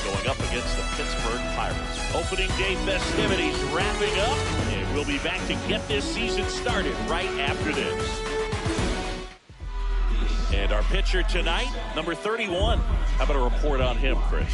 going up against the Pittsburgh Pirates. Opening day festivities wrapping up, and we'll be back to get this season started right after this. And our pitcher tonight, number 31. How about a report on him, Chris?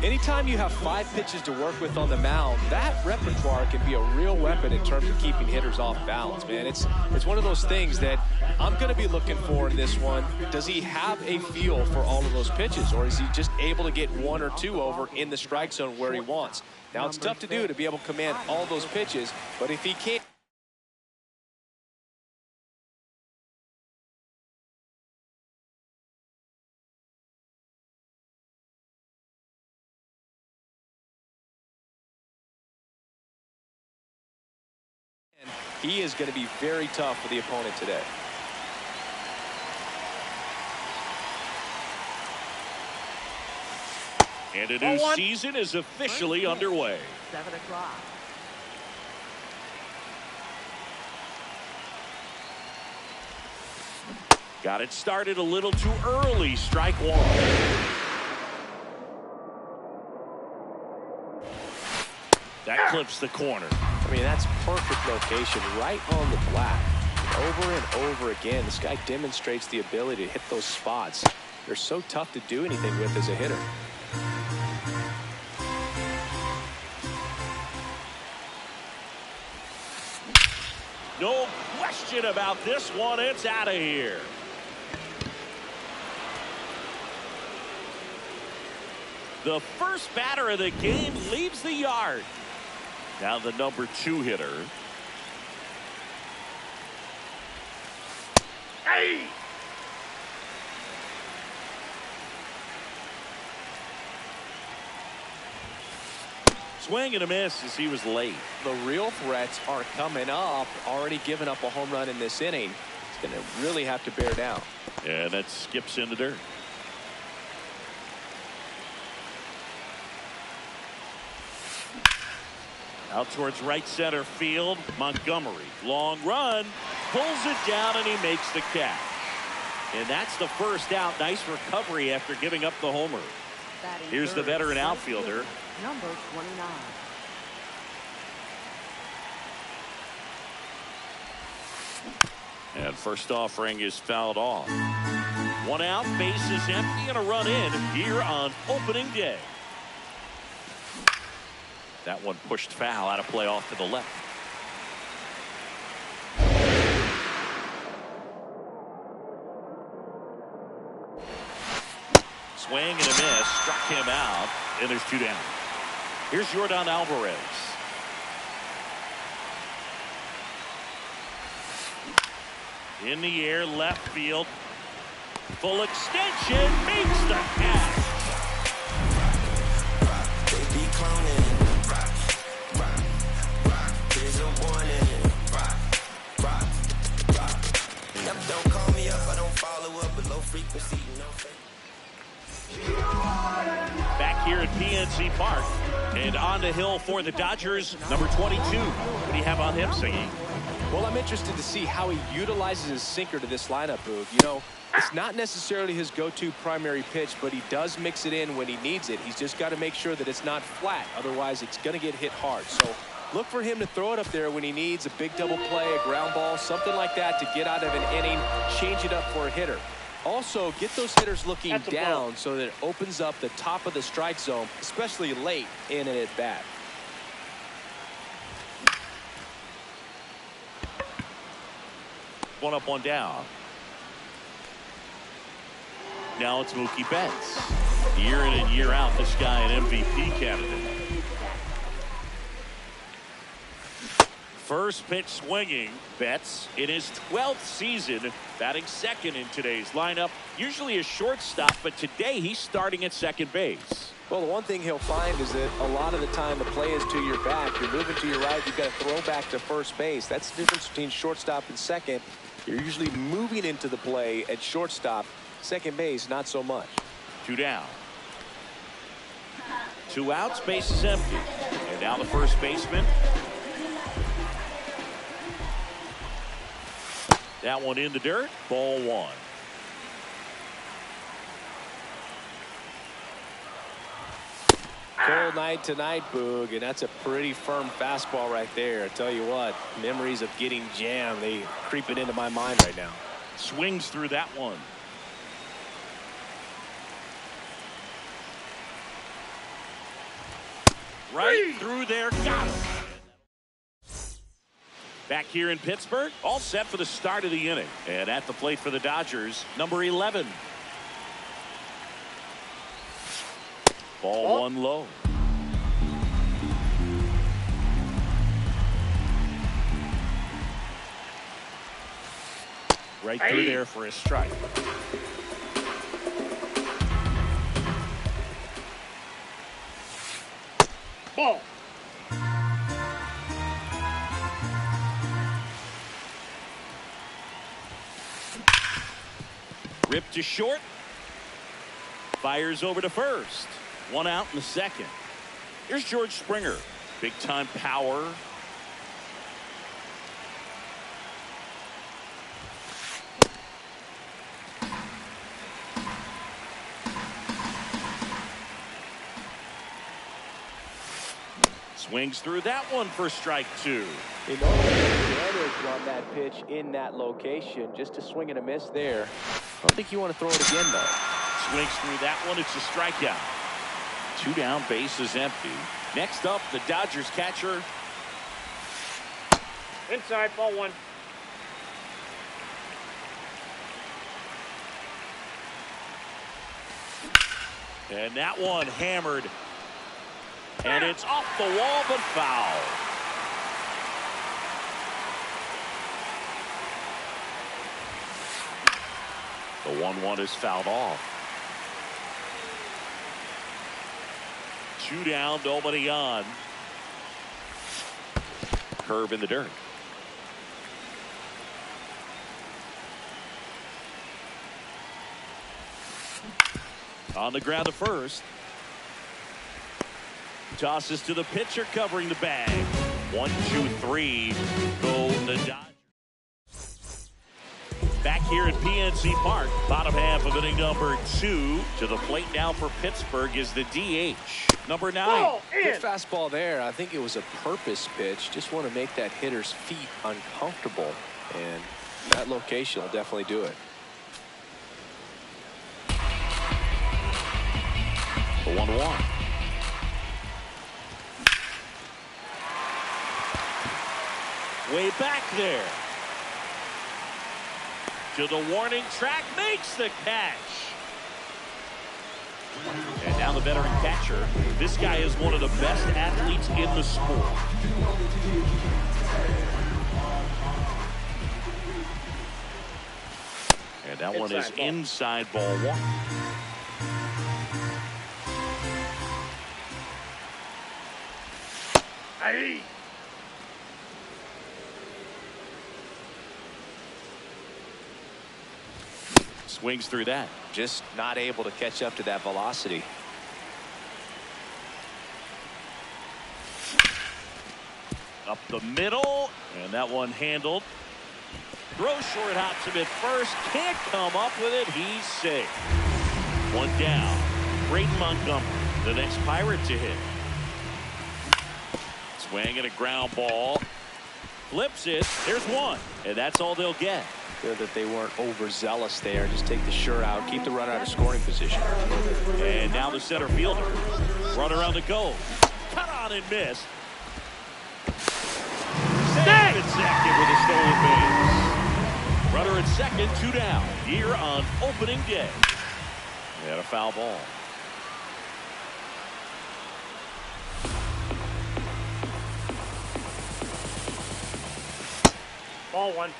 Anytime you have 5 pitches to work with on the mound, that repertoire can be a real weapon in terms of keeping hitters off balance, man. It's one of those things that I'm going to be looking for in this one. Does he have a feel for all of those pitches, or is he just able to get 1 or 2 over in the strike zone where he wants? Now, it's tough to do to be able to command all those pitches, but if he can't, he is going to be very tough for the opponent today. And a new season is officially underway. 7 o'clock. Got it started a little too early. Strike 1. That clips the corner. I mean, that's perfect location, right on the black. Over and over again, this guy demonstrates the ability to hit those spots. They're so tough to do anything with as a hitter. No question about this one. It's out of here. The first batter of the game leaves the yard. Now the number 2 hitter. Hey! Swing and a miss as he was late. The real threats are coming up. Already given up a home run in this inning. He's going to really have to bear down. And that skips in the dirt. Out towards right center field. Montgomery. Long run. Pulls it down and he makes the catch. And that's the first out. Nice recovery after giving up the homer. Here's the veteran outfielder. Number 29. And first offering is fouled off. 1 out, bases empty, and a run in here on opening day. That one pushed foul, out of play off to the left. Swing and a miss, struck him out, and there's 2 down. Here's Yordan Alvarez. In the air, left field. Full extension, makes the catch. Don't call me up, I don't follow up with low frequency, Back here at PNC Park. And on the hill for the Dodgers, number 22. What do you have on him, singing? Well, I'm interested to see how he utilizes his sinker to this lineup, Boog. You know, it's not necessarily his go-to primary pitch, but he does mix it in when he needs it. He's just got to make sure that it's not flat. Otherwise, it's going to get hit hard. So look for him to throw it up there when he needs a big double play, a ground ball, something like that to get out of an inning, change it up for a hitter. Also, get those hitters looking down so that it opens up the top of the strike zone, especially late in an at-bat. One up, one down. Now it's Mookie Betts. Year in and year out, this guy an MVP candidate. First pitch swinging. Betts in his 12th season, batting second in today's lineup. Usually a shortstop, but today he's starting at second base. Well, the one thing he'll find is that a lot of the time the play is to your back. You're moving to your right, you've got to throw back to first base. That's the difference between shortstop and second. You're usually moving into the play at shortstop. Second base, not so much. 2 down. 2 outs, base is empty. And now the first baseman. That one in the dirt. Ball 1. cold night tonight, Boog, and that's a pretty firm fastball right there. I tell you what, memories of getting jammed, they creeping into my mind right now. Swings through that one. Right through there, got him. Back here in Pittsburgh, all set for the start of the inning. And at the plate for the Dodgers, number 11. Ball one low. Right through there for a strike. Ball. Ripped to short. Fires over to first. One out in the second. Here's George Springer. Big time power. Swings through that one for strike two. You know, the runners want that pitch in that location. Just a swing and a miss there. I don't think you want to throw it again, though. Swings through that one. It's a strikeout. Two down, base is empty. Next up, the Dodgers catcher. Inside, ball one. And that one hammered. And it's off the wall, but foul. The 1-1 is fouled off. Two down, nobody on. Curve in the dirt. On the ground to first. Tosses to the pitcher covering the bag. 1, 2, 3. Go the Dodgers. Back here at PNC Park, bottom half of inning number 2. To the plate now for Pittsburgh is the DH, number 9. Good fastball there. I think it was a purpose pitch. Just want to make that hitter's feet uncomfortable. And that location will definitely do it. The 1-1. Way back there. To the warning track, makes the catch. And now the veteran catcher. This guy is one of the best athletes in the sport. And that one is inside ball one. Aye. Swings through that. Just not able to catch up to that velocity. Up the middle, and that one handled. Throw short, hops him at first. Can't come up with it. He's safe. One down. Braden Montgomery, the next Pirate to hit. Swing and a ground ball. Flips it. There's one, and that's all they'll get. Good that they weren't overzealous there. Just take the shirt out, keep the runner out of scoring position. And now the center fielder. Runner on the go. Cut on and miss. Save at second with a stolen base. Runner at second, 2 down. Here on opening day. And a foul ball. Ball one.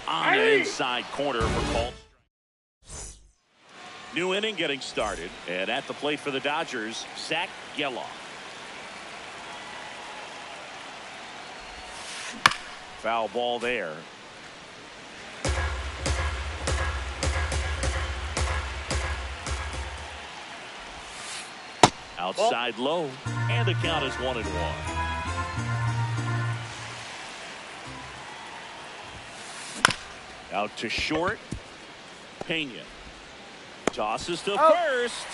On the inside corner for called. New inning getting started. And at the plate for the Dodgers, Zach Geloff. Foul ball there. Outside low. And the count is 1-1. Out to short. Pena tosses to first,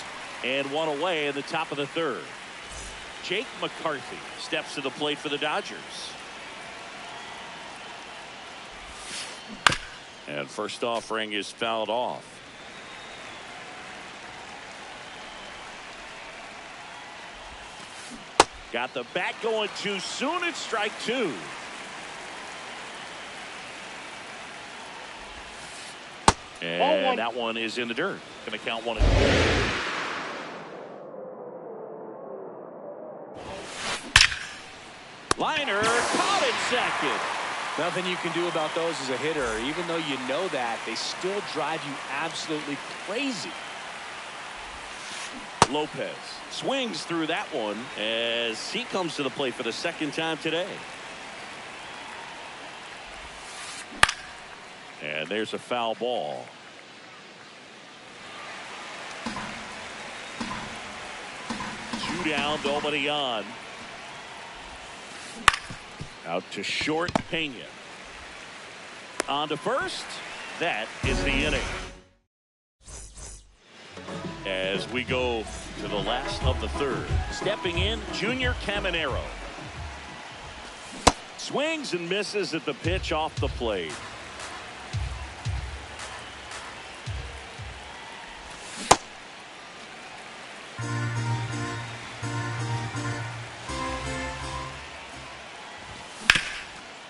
and one away in the top of the third. Jake McCarthy steps to the plate for the Dodgers. And first offering is fouled off. Got the bat going too soon. It's strike two. And that one is in the dirt. Going to count 1-2. Liner caught at second. Nothing you can do about those as a hitter. Even though you know that, they still drive you absolutely crazy. Lopez swings through that one as he comes to the plate for the second time today. And there's a foul ball. Two down, nobody on. Out to short, Pena. On to first. That is the inning. As we go to the last of the third. Stepping in, Junior Caminero. Swings and misses at the pitch off the plate.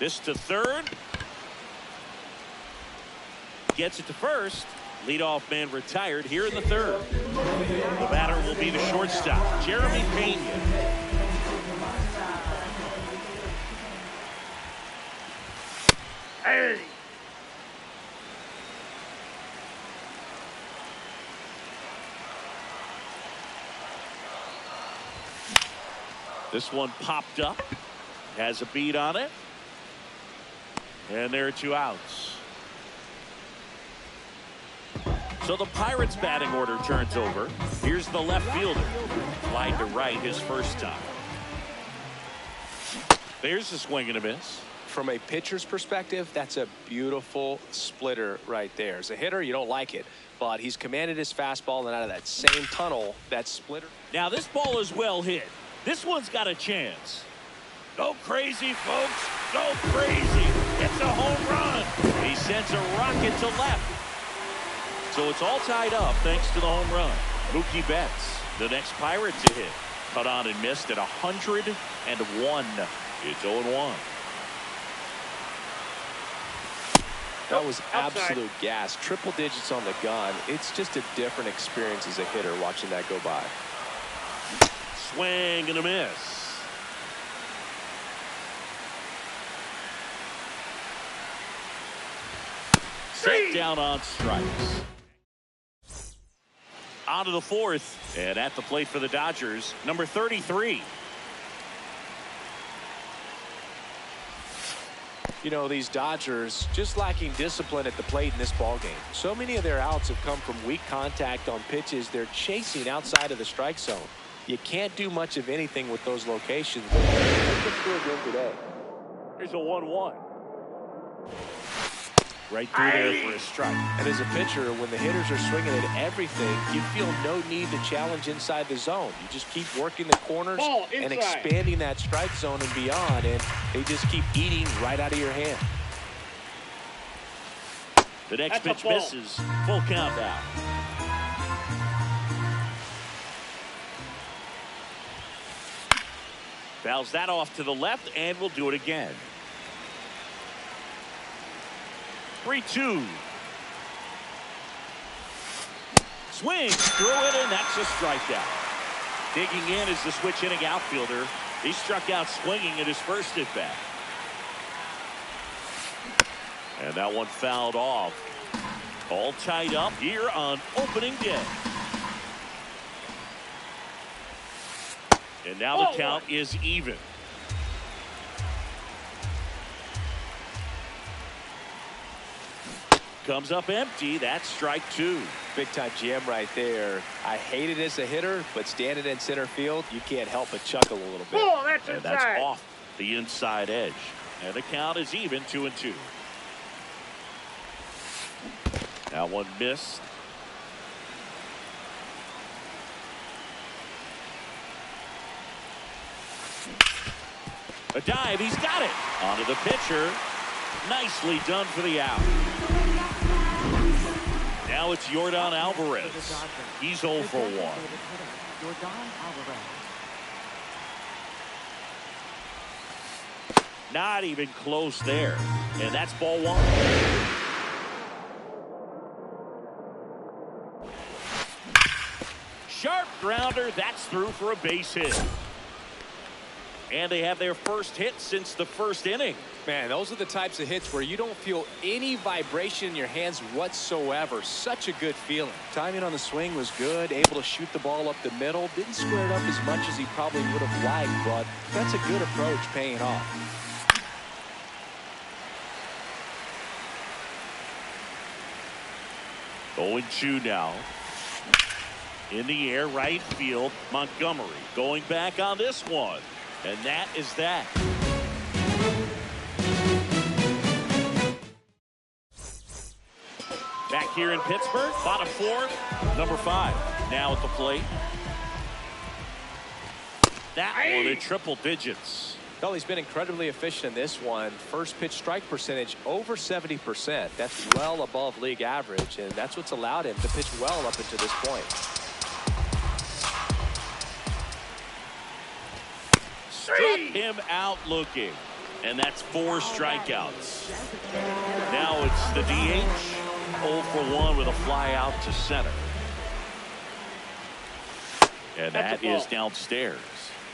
This to third. Gets it to first. Leadoff man retired here in the third. The batter will be the shortstop, Jeremy Pena. Hey. This one popped up. Has a beat on it. And there are two outs. So the Pirates batting order turns over. Here's the left fielder. Flied to right his first time. There's a swing and a miss. From a pitcher's perspective, that's a beautiful splitter right there. As a hitter, you don't like it, but he's commanded his fastball, and out of that same tunnel, that splitter. Now this ball is well hit. This one's got a chance. Go crazy, folks. Go crazy. It's a home run. He sends a rocket to left. So it's all tied up thanks to the home run. Mookie Betts, the next Pirate to hit. Cut on and missed at 101. It's 0-1. That was absolute gas. Triple digits on the gun. It's just a different experience as a hitter watching that go by. Swing and a miss. Set down on strikes. On to the fourth, and at the plate for the Dodgers, number 33. You know, these Dodgers just lacking discipline at the plate in this ballgame. So many of their outs have come from weak contact on pitches they're chasing outside of the strike zone. You can't do much of anything with those locations. Today. Here's a 1-1. Right through there for a strike. And as a pitcher, when the hitters are swinging at everything, you feel no need to challenge inside the zone. You just keep working the corners and expanding that strike zone and beyond, and they just keep eating right out of your hand. The next pitch misses. Full count now. Fouls that off to the left, and we'll do it again. 3-2. Swings through it, and that's a strikeout. Digging in is the switch hitting outfielder. He struck out swinging at his first at bat. And that one fouled off. All tied up here on opening day. And now the count is even. Comes up empty. That's strike two. Big time jam right there. I hate it as a hitter, but standing in center field, you can't help but chuckle a little bit. And that's off the inside edge. And the count is even, 2-2. That one missed. A dive, he's got it. Onto the pitcher. Nicely done for the out. Now it's Yordan Alvarez. He's 0 for 1. Yordan Alvarez. Not even close there. And that's ball 1. Sharp grounder. That's through for a base hit. And they have their first hit since the first inning. Man, those are the types of hits where you don't feel any vibration in your hands whatsoever. Such a good feeling. Timing on the swing was good. Able to shoot the ball up the middle. Didn't square it up as much as he probably would have liked, but that's a good approach paying off. Going 2 now. In the air, right field. Montgomery going back on this one. And that is that. Back here in Pittsburgh, bottom 4, number 5. Now at the plate. That one in triple digits. Well, he's been incredibly efficient in this one. First pitch strike percentage over 70%. That's well above league average, and that's what's allowed him to pitch well up until this point. Struck him out looking. And that's 4 strikeouts. Now it's the DH. 0 for 1 with a fly out to center. And that is downstairs.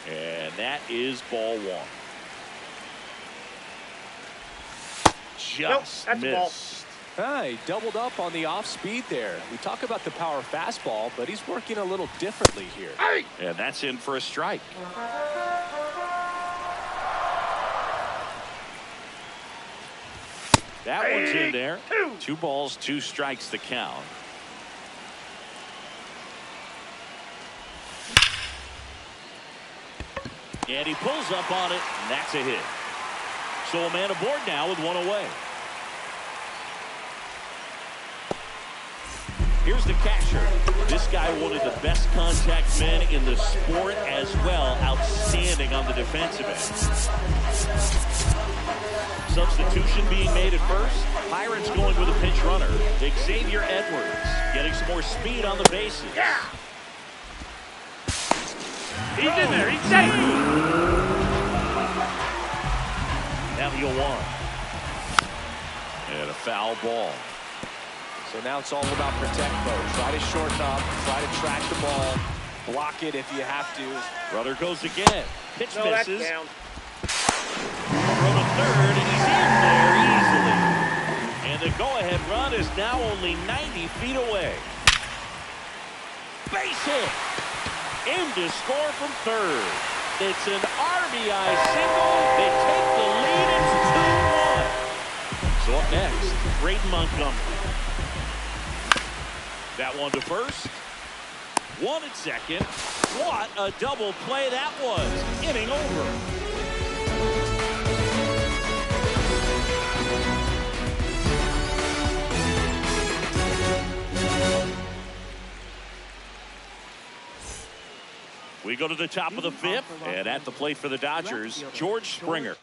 And that is ball 1. Just missed. He doubled up on the off speed there. We talk about the power fastball, but he's working a little differently here. And that's in for a strike. That one's in there. 2 balls, 2 strikes the count. And he pulls up on it, and that's a hit. So a man aboard now with 1 away. Here's the catcher. This guy, one of the best contact men in the sport as well. Outstanding on the defensive end. Substitution being made at first. Pirates going with a pinch runner. Xavier Edwards getting some more speed on the bases. Yeah. He's in there. He's safe. Now the 0-1. And a foul ball. So now it's all about protect mode. Try to shorten up. Try to track the ball. Block it if you have to. Runner goes again. Pitch misses. That's down. From a third, and he's in there easily. And the go-ahead run is now only 90 feet away. Base hit. In to score from third. It's an RBI single. They take the lead. It's 2-1. So up next, Braden Montgomery. That one to first. 1 at second. What a double play that was. Inning over. We go to the top of the 5th, and at the plate for the Dodgers, George Springer.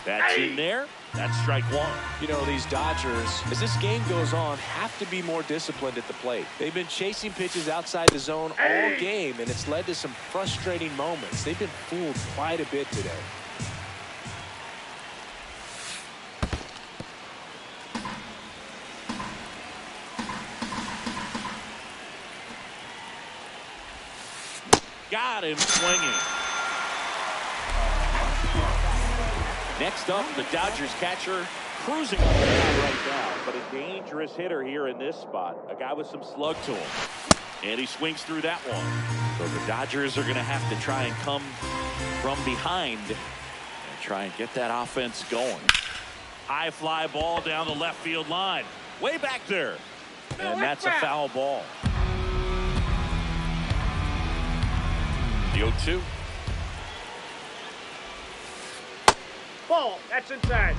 That's in there. That's strike 1. You know, these Dodgers, as this game goes on, have to be more disciplined at the plate. They've been chasing pitches outside the zone all game, and it's led to some frustrating moments. They've been fooled quite a bit today. Got him swinging. Next up, the Dodgers catcher cruising on the mound right now, but a dangerous hitter here in this spot. A guy with some slug to him. And he swings through that one. So the Dodgers are going to have to try and come from behind and try and get that offense going. High fly ball down the left field line. Way back there. And that's a foul ball. The 0-2. Ball. That's inside.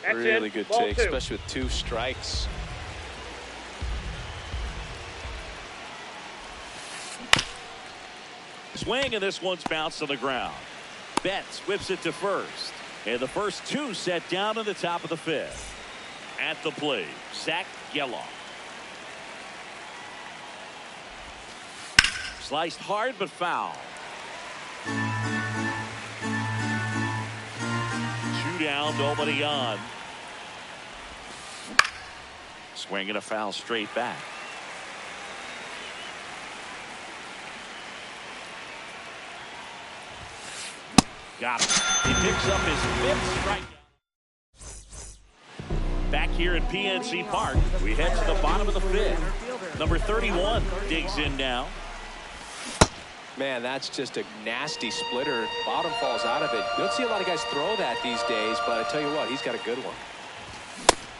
That's really it. good Ball take, 2. especially with 2 strikes. Swing, and this one's bounced on the ground. Betts whips it to first. And the first 2 set down in the top of the 5th. At the plate, Zach Geloff. Sliced hard but foul. 2 down, nobody on. Swing and a foul straight back. Got him. He picks up his 5th strikeout. Back here at PNC Park, we head to the bottom of the 5th. Number 31 digs in now. Man, that's just a nasty splitter. Bottom falls out of it. You don't see a lot of guys throw that these days, but I tell you what, he's got a good one.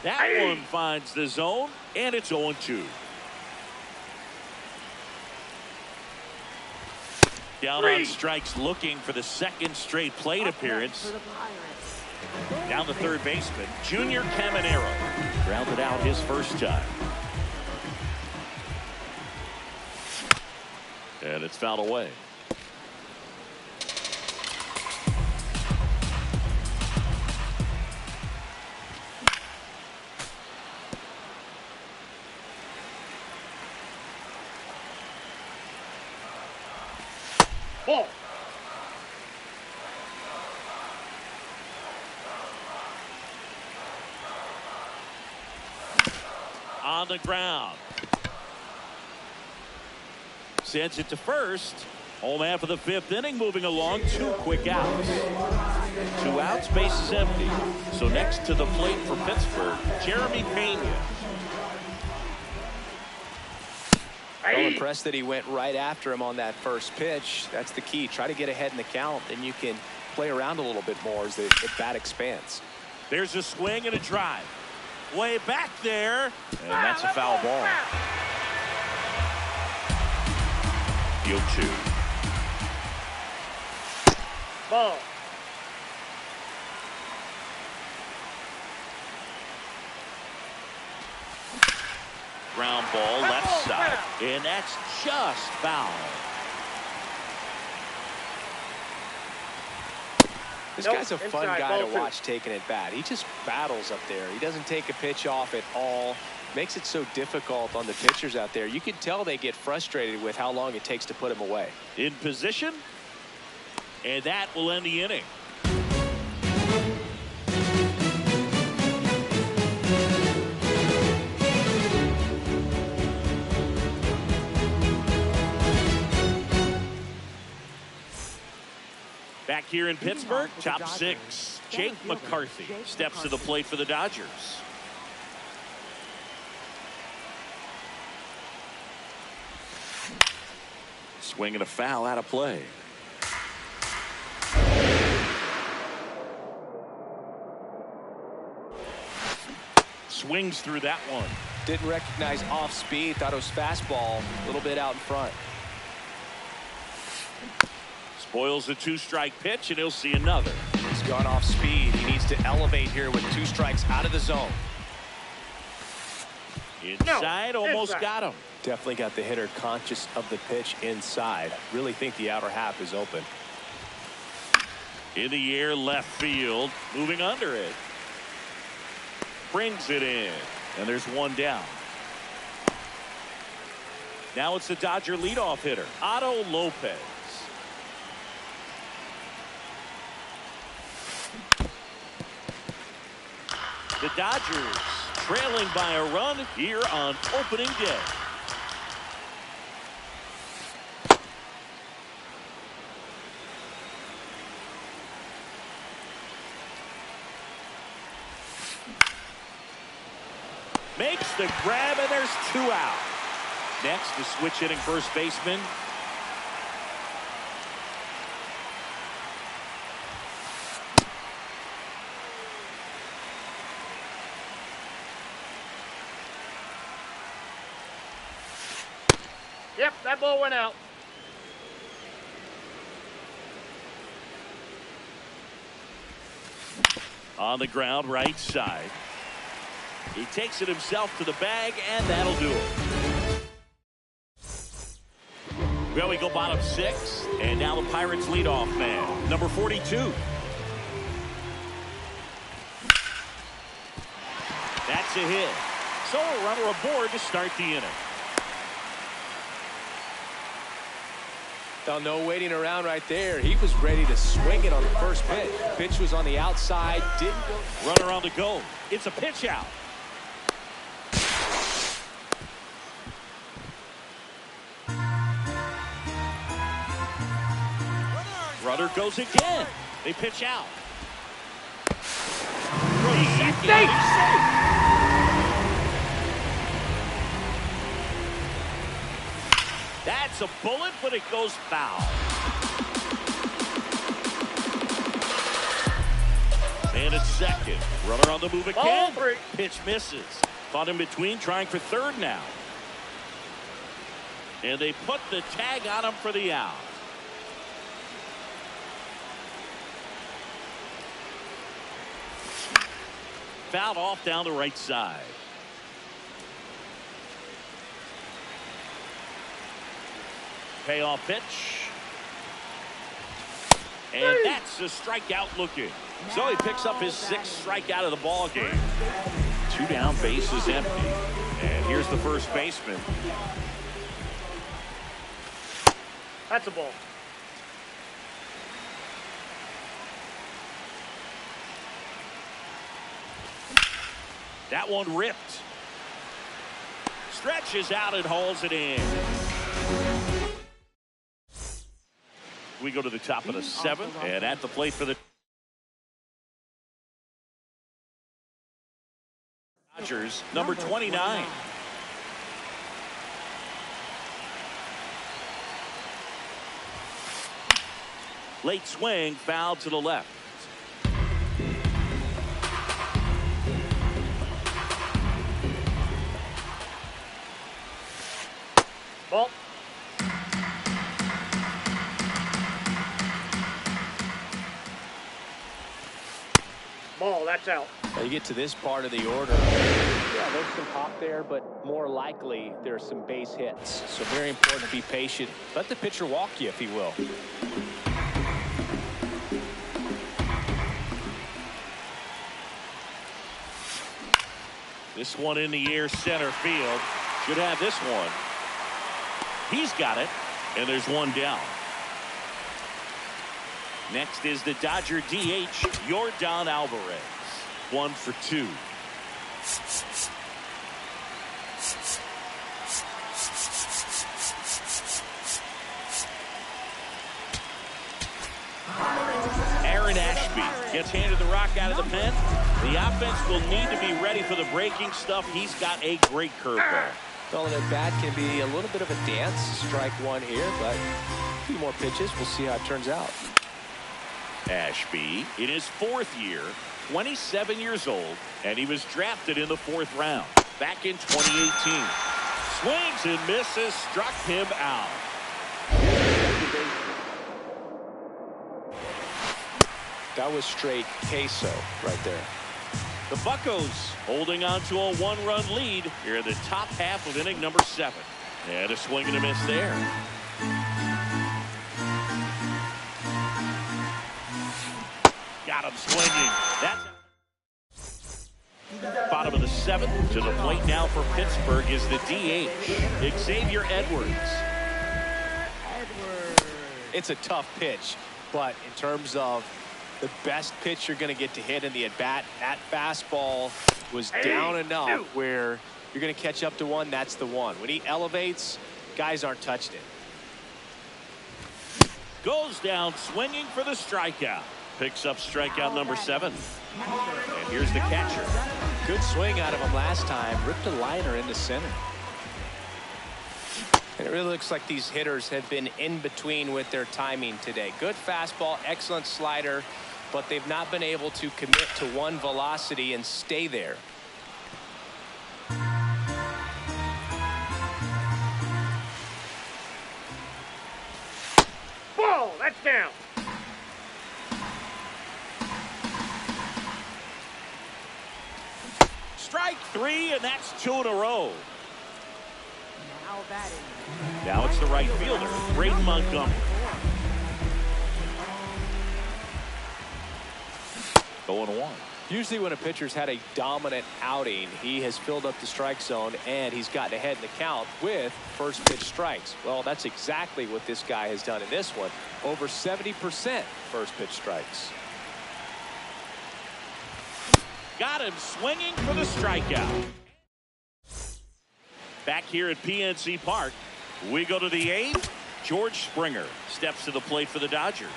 That one finds the zone, and it's 0-2. Down on strikes, looking for the 2nd straight plate appearance. Down the third baseman, Junior Caminero. Grounded out his first time. And it's fouled away. Ball. On the ground. Sends it to first. Home half of the 5th inning, moving along. 2 quick outs. 2 outs, base is empty. So next to the plate for Pittsburgh, Jeremy Pena. I'm impressed that he went right after him on that first pitch. That's the key. Try to get ahead in the count, and you can play around a little bit more as the bat expands. There's a swing and a drive. Way back there. And that's a foul ball. The 0-2. Ball. Ground ball left side. And that's just foul. This guy's a fun guy to watch taking it bat. He just battles up there. He doesn't take a pitch off at all. Makes it so difficult on the pitchers out there. You can tell they get frustrated with how long it takes to put him away. In position. And that will end the inning. Back here in Pittsburgh, top 6. Jake McCarthy steps to the plate for the Dodgers. Swing and a foul out of play. Swings through that one. Didn't recognize off speed. Thought it was fastball. A little bit out in front. Spoils a 2-strike pitch, and he'll see another. He's gone off speed. He needs to elevate here with 2 strikes out of the zone. Inside, almost got him. Definitely got the hitter conscious of the pitch inside. Really think the outer half is open. In the air, left field, moving under it. Brings it in, and there's 1 down. Now it's the Dodger leadoff hitter, Otto Lopez. The Dodgers trailing by a run here on opening day. Makes the grab, and there's 2 out. Next, the switch hitting first baseman. Yep, that ball went out. On the ground, right side. He takes it himself to the bag, and that'll do it. Well, we go bottom 6, and now the Pirates leadoff man, number 42. That's a hit. So a runner aboard to start the inning. Well, no waiting around right there. He was ready to swing it on the first pitch. Pitch was on the outside, didn't go. Runner on the go. It's a pitch out. Runner goes again. They pitch out. He's safe. That's a bullet, but it goes foul. And it's second. Runner on the move again. Ball 3. Pitch misses. Caught in between, trying for third now. And they put the tag on him for the out. Fouled off down the right side. Payoff pitch. And that's a strikeout looking. So he picks up his 6th strikeout of the ball game. 2 down, base is empty. And here's the first baseman. That's a ball. That one ripped. Stretches out and hauls it in. We go to the top of the 7th, and at the plate for the Dodgers, number 29. Late swing, foul to the left. Ball. Ball, that's out. Now you get to this part of the order. Yeah, there's some pop there, but more likely there's some base hits. So very important to be patient. Let the pitcher walk you, if he will. This one in the air, center field. Should have this one. He's got it, and there's one down. Next is the Dodger DH, Yordan Alvarez. 1 for 2. Aaron Ashby gets handed the rock out of the pen. The offense will need to be ready for the breaking stuff. He's got a great curveball. Well, and at bat can be a little bit of a dance. Strike 1 here, but a few more pitches. We'll see how it turns out. Ashby in his 4th year, 27 years old, and he was drafted in the 4th round back in 2018. Swings and misses, struck him out. That was straight queso right there. The Buccos holding on to a 1-run lead here in the top half of inning number 7. And a swing and a miss there. Got him swinging. That's bottom of the 7th. To the plate now for Pittsburgh is the DH, Xavier Edwards. It's a tough pitch, but in terms of the best pitch you're going to get to hit in the at-bat, that fastball was down enough where you're going to catch up to one. That's the one. When he elevates, guys aren't touching it. Goes down swinging for the strikeout. Picks up strikeout number 7. And here's the catcher, Good swing out of him last time. Ripped a liner into center. And it really looks like these hitters have been in between with their timing today. Good fastball, excellent slider, but they've not been able to commit to one velocity and stay there. Ball, that's down. Strike 3, and that's 2 in a row. Now batting. Now it's the right fielder, Braden Montgomery. 0-1. Usually when a pitcher's had a dominant outing, he has filled up the strike zone and he's gotten ahead in the count with first pitch strikes. Well, that's exactly what this guy has done in this one. Over 70% first pitch strikes. Got him swinging for the strikeout. Back here at PNC Park, we go to the 8th. George Springer steps to the plate for the Dodgers.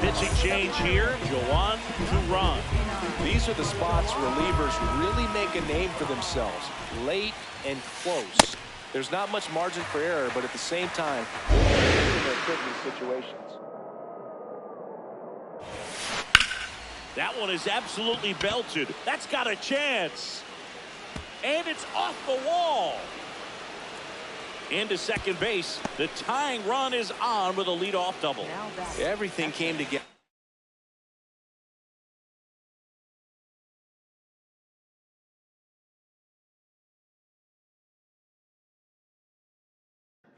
Pitching change here, Juan Duran. These are the spots relievers really make a name for themselves. Late and close. There's not much margin for error, but at the same time, they're put in these situations. That one is absolutely belted. That's got a chance. And it's off the wall. Into second base. The tying run is on with a leadoff double. Now batting. Everything came together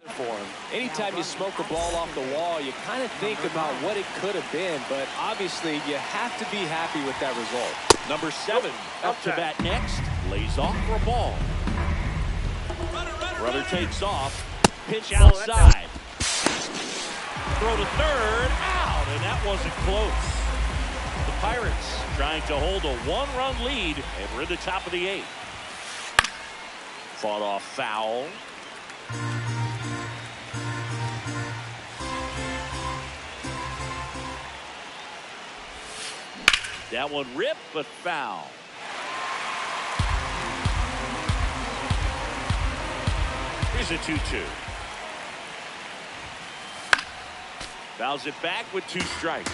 for him. Anytime you smoke a ball off the wall, you kind of think about what it could have been, but obviously you have to be happy with that result. Number 7 up to bat next. Lays off for a ball. Runner takes off. Pitch outside. Throw to third. Out. And that wasn't close. The Pirates trying to hold a 1-run lead. And we're in the top of the 8th. Fought off foul. That one ripped, but foul. Here's a 2-2. Fouls it back with 2 strikes.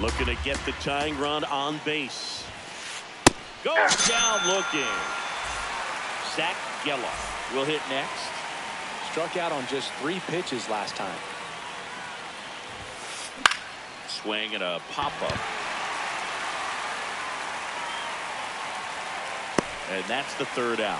Looking to get the tying run on base. Goes down looking. Zach Geloff will hit next. Struck out on just 3 pitches last time. Swing and a pop-up. And that's the 3rd out.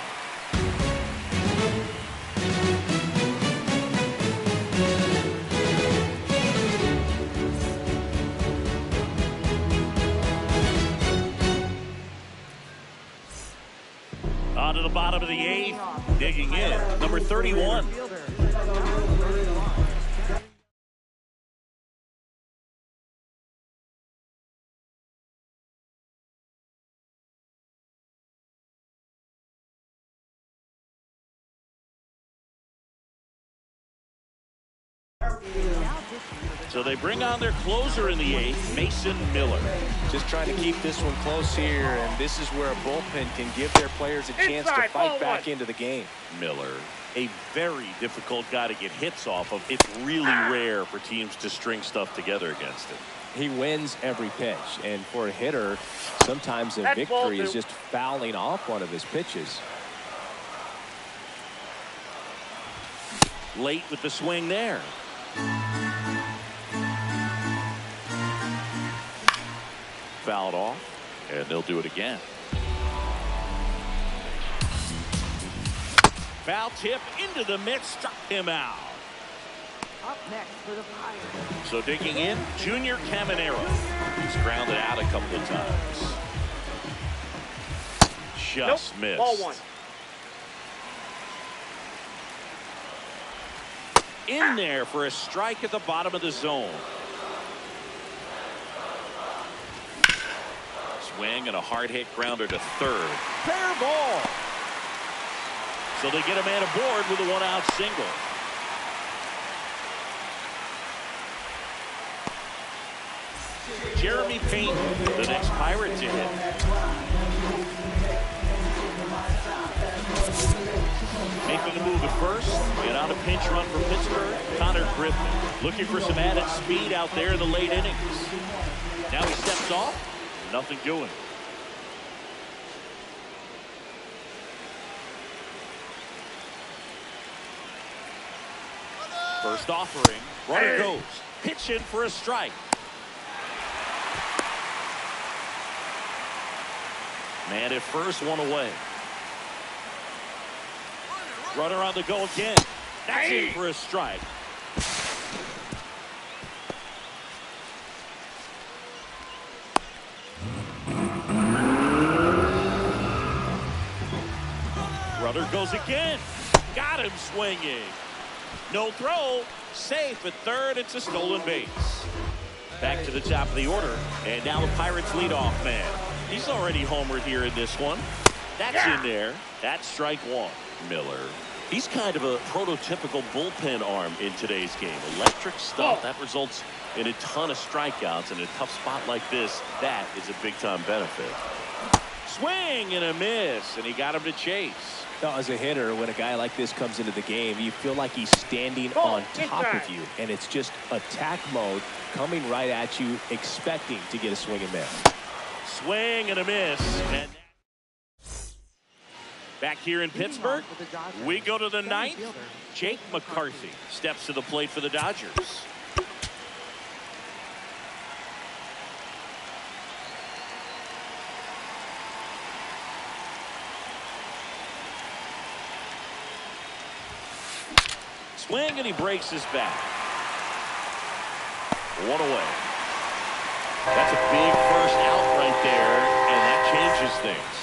On to the bottom of the 8th. Digging in. Number 31. So they bring on their closer in the 8th, Mason Miller. Just trying to keep this one close here, and this is where a bullpen can give their players a chance to fight back into the game. Miller, a very difficult guy to get hits off of. It's really rare for teams to string stuff together against him. He wins every pitch, and for a hitter, sometimes a victory is just fouling off one of his pitches. Late with the swing there. Fouled off, and they'll do it again. Foul tip into the mid, struck him out. Up next for the Pirates. So digging in, Junior Caminero. He's grounded out a couple of times. Just missed. Ball 1. In there for a strike at the bottom of the zone. Swing and a hard hit grounder to third. Fair ball. So they get a man aboard with a 1-out single. paint, the next Pirate to hit. Making the move at first, and on a pinch run for Pittsburgh, Connor Griffin. Looking for some added speed out there in the late innings. Now he steps off, nothing doing. First offering, runner goes. Pitch in for a strike. Man at first, one away. Runner on the go again. That's in for a strike. Runner goes again. Got him swinging. No throw. Safe at third. It's a stolen base. Back to the top of the order. And now the Pirates leadoff man. He's already homered here in this one. That's in there. That's strike one. Miller. He's kind of a prototypical bullpen arm in today's game. Electric stuff. That results in a ton of strikeouts. In a tough spot like this, that is a big-time benefit. Swing and a miss. And he got him to chase. Now, as a hitter, when a guy like this comes into the game, you feel like he's standing on top of you, and it's just attack mode coming right at you, expecting to get a swing and miss. Swing and a miss. And back here in Pittsburgh, we go to the ninth. Jake McCarthy steps to the plate for the Dodgers. Swing, and he breaks his back. One away. That's a big first out right there, and that changes things.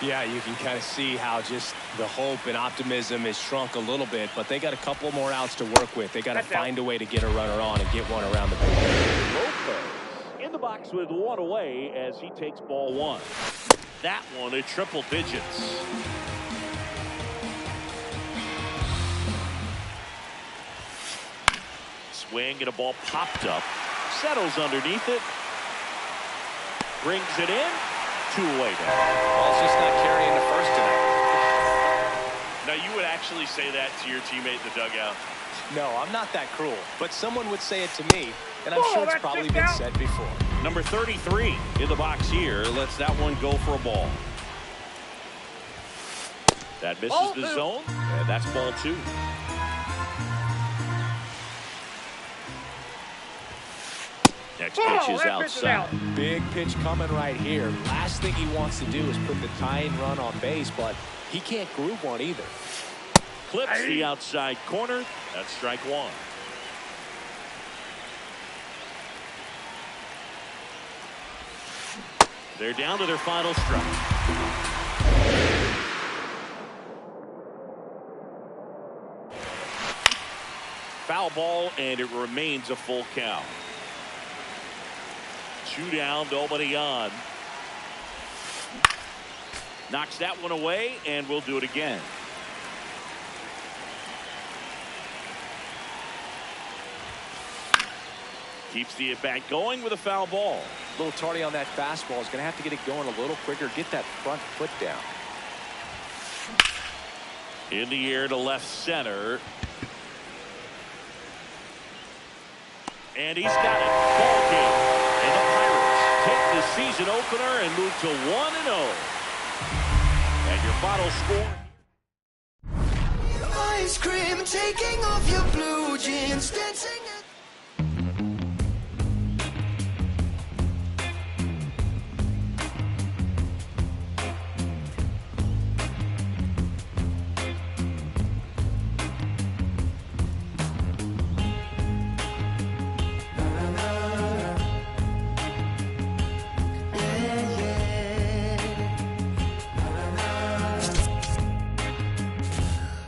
Yeah, you can kind of see how just the hope and optimism is shrunk a little bit, but they got a couple more outs to work with. They got to find a way to get a runner on and get one around the base. Lopez in the box with one away as he takes ball one. That one at triple digits. Swing and a ball popped up. Settles underneath it. Brings it in. Two away now. Ball's just not carrying the first tonight. Now, you would actually say that to your teammate in the dugout? No, I'm not that cruel. But someone would say it to me, and I'm sure it's probably been said before. Number 33 in the box here. Lets that one go for a ball. That misses the zone, and that's ball two. Next pitch is outside. Big pitch coming right here. Last thing he wants to do is put the tying run on base, but he can't groove one either. Clips the outside corner. That's strike one. They're down to their final strike. Foul ball, and it remains a full count. Two down, nobody on. Knocks that one away, and we'll do it again. Keeps the at-bat going with a foul ball. A little tardy on that fastball. Is going to have to get it going a little quicker. Get that front foot down. In the air to left center. And he's got it. Ball game. And the Pirates take the season opener and move to 1-0. And your final score. Ice cream, taking off your blue jeans, dancing.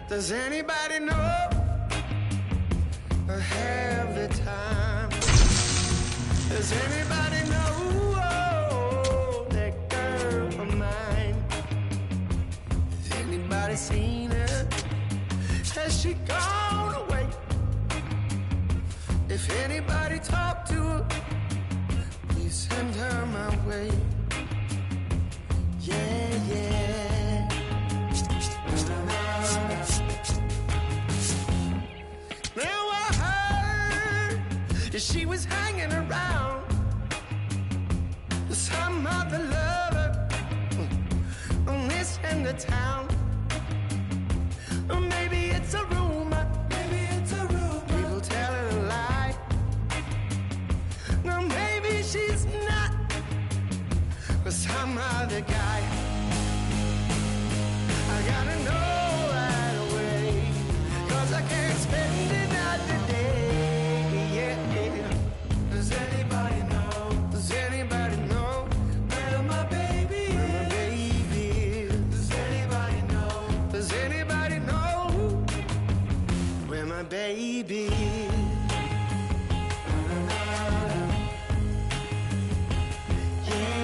Does anybody know or have the time? Does anybody know that girl of mine? Has anybody seen her? Has she gone away? If anybody talked to her, please send her she was hanging around some other lover on this end of town. Or maybe it's a rumor. Maybe it's a rumor. People telling a lie. No, maybe she's not with some other guy.